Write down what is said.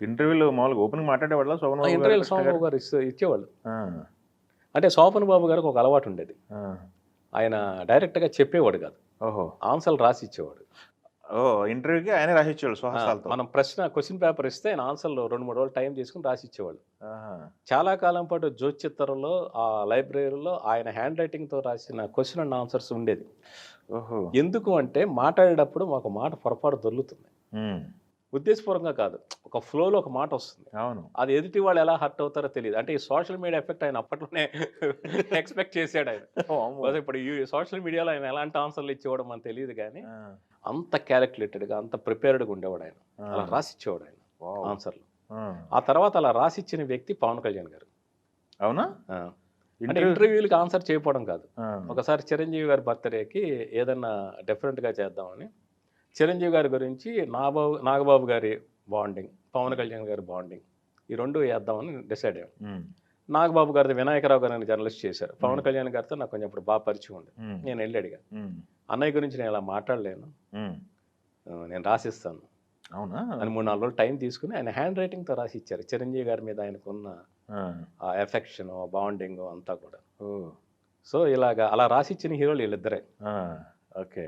ఇంటర్వ్యూలో మామూలుగా ఓపెన్‌గా మాట్లాడేవాళ్ళా శోభన్ బాబు గారు, ఇంటర్వ్యూలు కృష్ణ సోమబాబు గారు? గారు ఇచ్చేవాళ్ళు. ఆ! అంటే శోభన్ బాబు గారికి ఒక అలవాటు ఉండేది. ఆ! ఆయన డైరెక్ట్‌గా చెప్పేవాడు కాదు. ఓహో! ఆన్సర్‌లు రాసి ఇచ్చేవాడు. ఓహ్! ఇంటర్వ్యూకి ఆయనే రాసిచ్చేవాళ్ళు స్వహస్తాలతో. మనం క్వెషన్ పేపర్ ఇస్తే ఆయన ఆన్సర్‌లు 2, 3 రోజులు టైం తీసుకొని రాసి ఇచ్చేవాళ్ళు. ఆహా! చాలా కాలం పాటు జ్యోతిచిత్రంలో ఆ లైబ్రరీలో ఆయన హ్యాండ్ రైటింగ్‌తో రాసిన క్వెషన్ అండ్ ఆన్సర్స్ ఉండేది. ఓహో! ఎందుకు అంటే మాట్లాడేటప్పుడు మాకు మాట పొరపాటు దొర్లుతుంది. హ్మ్. ఉద్దేశపూర్వకంగా కాదు. ఒక ఫ్లోలో ఒక మాట వస్తుంది. అవును. అది ఎదుటి వాళ్ళు ఎలా హర్ట్ అవుతారో తెలీదు. అంటే ఈ సోషల్ మీడియా ఎఫెక్ట్ ఆయన అప్పట్లోనే ఎక్స్‌పెక్ట్ చేసాడాయన. వామ్మో! బహుశా ఇప్పుడు ఈ సోషల్ మీడియాలో ఆయన ఎలాంటి ఆన్సర్‌లు ఇచ్చేవాడో మనకు తెలీదు గానీ, ఆ! అంత కాలిక్యులేటెడ్‌గా, అంత ప్రిపేర్డ్‌గా ఉండేవాడాయన. ఆ! అలా రాసిచ్చేవాడాయన వావ్! ఆన్సర్‌లు. ఆ! ఆ తర్వాత అలా రాసిచ్చిన వ్యక్తి పవన్ కళ్యాణ్ గారు. అవునా? ఆ! అంటే ఇంటర్వ్యూ ఇంటర్వ్యూలకి ఆన్సర్ చేయకపోవడం కాదు. ఆ! ఒకసారి చిరంజీవి గారి బర్త్‌డేకి ఏదన్నా డిఫరెంట్‌గా చేద్దామని, చిరంజీవి గారి గురించి నాగబాబు గారి బాండింగ్, పవన్ కళ్యాణ్ గారి బాండింగ్ ఈ 2 ఏద్దామని డిసైడ్ అయ్యాం. హ్మ్. నాగబాబు గారిది వినాయకరావు గారని జర్నలిస్ట్ చేశారు. హ్మ్. పవన్ కళ్యాణ్ గారితో నాకు కొంచెం అప్పుడు బాగా పరిచయం ఉంది. హ్మ్. నేనెళ్లి అడిగా. హ్మ్. "అన్నయ్య గురించి నేను ఇలా మాట్లాడలేను. హ్మ్. నేను రాసిస్తాను" అవునా? అని 3, 4 రోజులు టైం తీసుకొని ఆయన హ్యాండ్ రైటింగ్‌తో రాసిచ్చారు. చిరంజీవి గారి మీద ఆయనకున్న ఆ! ఆ ఎఫెక్షను, బాండింగు అంతా కూడా. ఓహ్! సో, అలా రాసిచ్చిన హీరోలు ఈళ్ళిద్దరే. ఆ! ఓకే.